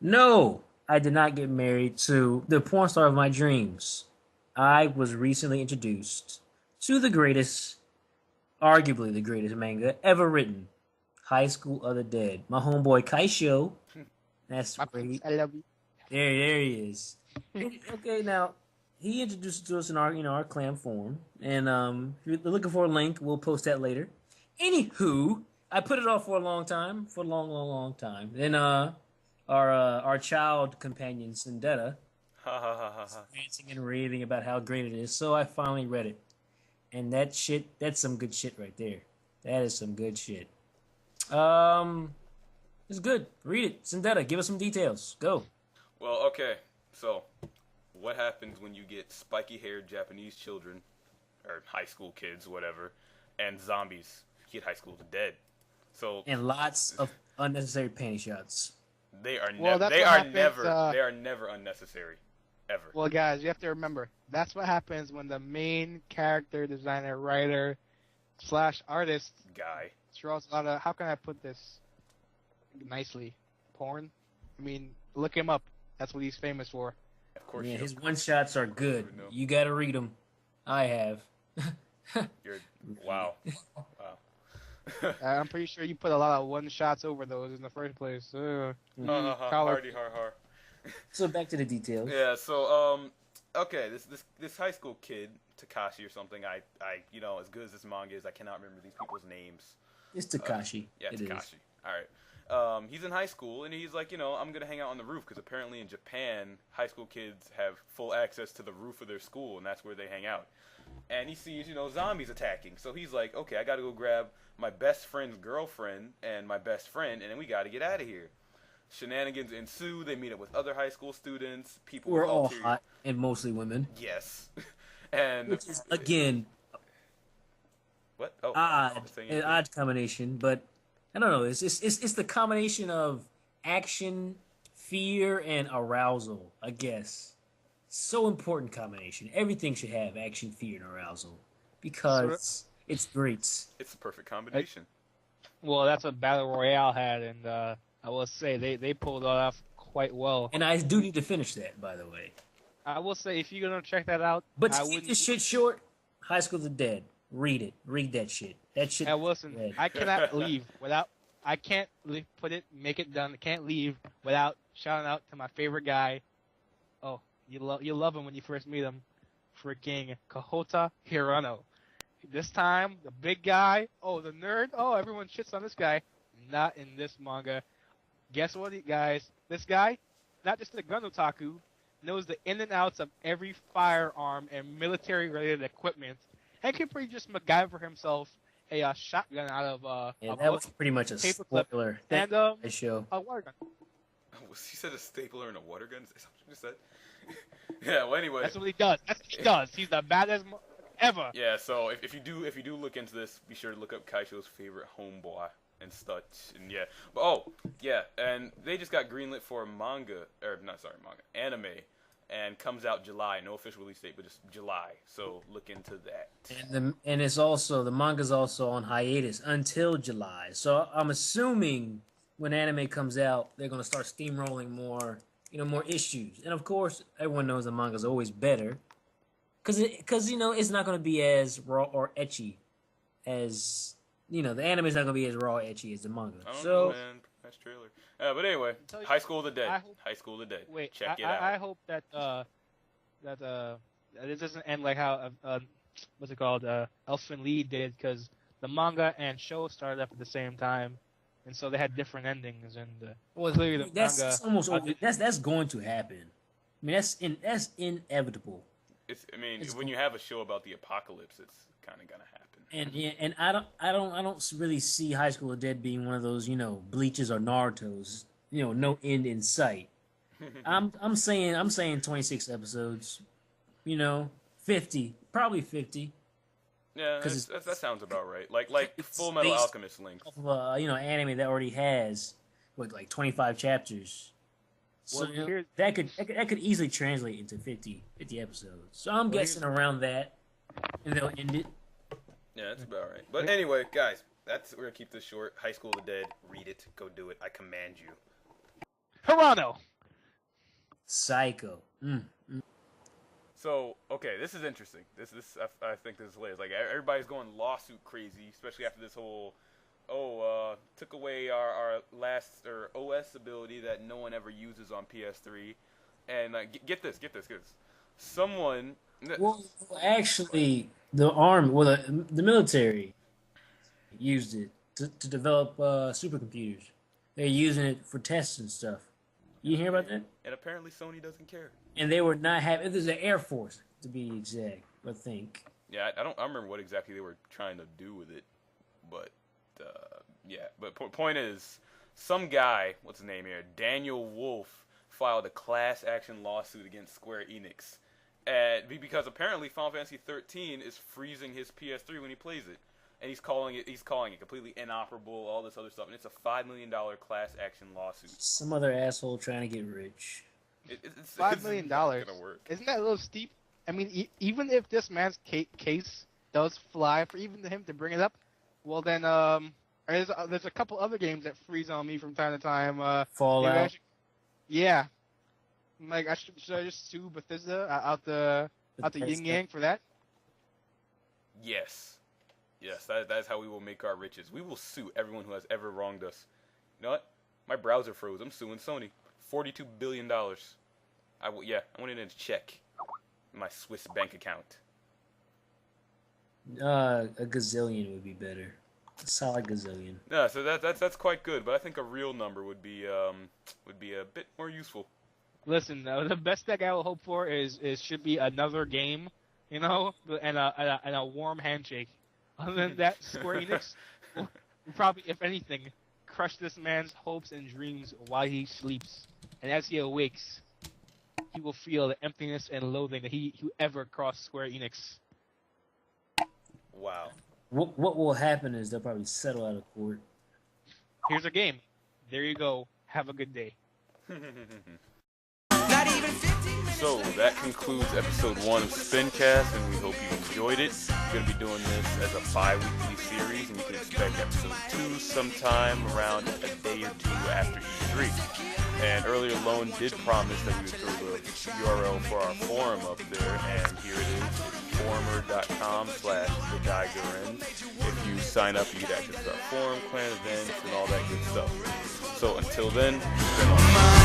No, I did not get married to the porn star of my dreams. I was recently introduced to the greatest, arguably the greatest manga ever written, High School of the Dead. My homeboy Kaisho. That's My prince, great. I love you. There he is. Okay, now he introduced it to us in our clan form, and if you're looking for a link, we'll post that later. Anywho, I put it off for a long time, for a long, long, long time. Then our child companion Sindetta Ha ha ha ha was ha. ranting and raving about how great it is, so I finally read it, and that's some good shit right there. That is some good shit. Um, it's good. Read it, Sindetta. Give us some details. Go. Well, okay. So, what happens when you get spiky-haired Japanese children, or high school kids, whatever, and zombies hit high school to dead? So And lots of unnecessary panty shots. they are Well, never. that's They what are happens. never. They are never unnecessary, ever. Well, guys, you have to remember that's what happens when the main character designer, writer, slash artist Guy. draws a lot of. How can I put this nicely? Porn. I mean, look him up. That's what he's famous for. Of course Yeah, you. his one shots are good. No. You gotta read them. I have. You're. Wow. Wow. I'm pretty sure you put a lot of one shots over those in the first place. Ha ha ha. Collar- Hardy har har. So back to the details. Yeah. So okay. This high school kid Takashi or something. As good as this manga is, I cannot remember these people's names. It's Takashi. Yeah, It Takashi. is. All right. He's in high school, and he's like, I'm going to hang out on the roof, because apparently in Japan, high school kids have full access to the roof of their school, and that's where they hang out. And he sees, zombies attacking. So he's like, okay, I got to go grab my best friend's girlfriend and my best friend, and then we got to get out of here. Shenanigans ensue. They meet up with other high school students. People We're with all ulterior- hot and mostly women. Yes. And Which is, again, what? Oh, odd. saying An anything? odd combination, but I don't know. It's the combination of action, fear, and arousal, I guess. So important combination. Everything should have action, fear, and arousal. Because it's great. It's the perfect combination. Well, that's what Battle Royale had, and I will say they pulled it off quite well. And I do need to finish that, by the way. I will say if you're gonna check that out, But I to keep wouldn't. this shit short, High School of the Dead. Read it. Read that shit. That shit. And listen, dead. I cannot leave without. I can't make it done. I can't leave without shouting out to my favorite guy. Oh, you love him when you first meet him, freaking Kahota Hirano. This time, the big guy. Oh, the nerd. Oh, everyone shits on this guy. Not in this manga. Guess what, guys? This guy, not just a gun otaku, knows the in and outs of every firearm and military-related equipment, and can pretty just MacGyver himself a shotgun out of Yeah, a that book was pretty much a paperclip, spoiler. and That show. a water gun. He said a stapler and a water gun? Is that what you said? Yeah, well, anyway. That's what he does. That's what he does. He's the baddest ever. Yeah, so if you do look into this, be sure to look up Kaisho's favorite homeboy and such. And yeah. But and they just got greenlit for a anime. And comes out July. No official release date, but just July. So look into that. And it's also the manga's also on hiatus until July. So I'm assuming when anime comes out, they're gonna start steamrolling more issues. And of course, everyone knows the manga's always better, because it's not gonna be as raw or etchy as the anime's not gonna be as raw or etchy as the manga. I don't So know, man. Nice trailer. But anyway, tell you- High School of the Dead. I hope- High School of the Dead. Wait, Check it I out. hope that it doesn't end like how what's it called Elfin Lee did, because the manga and show started up at the same time, and so they had different endings. And clearly the that's manga. almost that's going to happen. I mean, that's inevitable. It's When you have a show about the apocalypse, it's kind of gonna happen. And I don't really see High School of Dead being one of those Bleaches or Naruto's no end in sight. I'm saying 26 episodes, 50, probably 50. Yeah, 'Cause that sounds about right. Like it's Full Metal based Alchemist length. Off of anime that already has like 25 chapters. So Well, here- that could easily translate into 50 episodes. So I'm Well, guessing around that, and they'll end it. Yeah, that's about right. But anyway, guys, we're gonna keep this short. High School of the Dead. Read it. Go do it. I command you. Hirano, Psycho. So, okay, this is interesting. I think this is hilarious. Like, everybody's going lawsuit crazy, especially after this whole, took away our last, or OS ability that no one ever uses on PS3. And, get this. Someone... Well, actually, the military used it to develop supercomputers. They're using it for tests and stuff. You hear about that? And apparently Sony doesn't care. And they were not happy. There's an Air Force, to be exact, I think. Yeah, I don't remember what exactly they were trying to do with it, but yeah. But point is, some guy, what's his name here, Daniel Wolf, filed a class action lawsuit against Square Enix, because apparently Final Fantasy 13 is freezing his PS3 when he plays it, and he's calling it completely inoperable, all this other stuff, and it's a $5 million class action lawsuit. Some other asshole trying to get rich. It's $5 million. Isn't that a little steep? I mean, even if this man's case does fly for even him to bring it up, well then, there's a couple other games that freeze on me from time to time. Fallout. Yeah. Like, should I just sue Bethesda out the yin yang for that? Yes, that's how we will make our riches. We will sue everyone who has ever wronged us. You know what? My browser froze. I'm suing Sony. $42 billion. I want it in a check. My Swiss bank account. A gazillion would be better. A solid gazillion. Yeah, so that's quite good, but I think a real number would be a bit more useful. Listen, the best that I will hope for is should be another game, you know, and a warm handshake. Other than that, Square Enix will probably, if anything, crush this man's hopes and dreams while he sleeps. And as he awakes, he will feel the emptiness and loathing that he ever crossed Square Enix. Wow. What will happen is they'll probably settle out of court. Here's a game. There you go. Have a good day. So that concludes episode 1 of SpinCast, and we hope you enjoyed it. We're going to be doing this as a bi-weekly series, and you can expect episode 2 sometime around a day or two after E3. And earlier, Lone did promise that we would throw the URL for our forum up there, and here it is. It's forumer.com/thegeigerin. If you sign up, you get access to our forum, clan events, and all that good stuff. So until then, it's been on.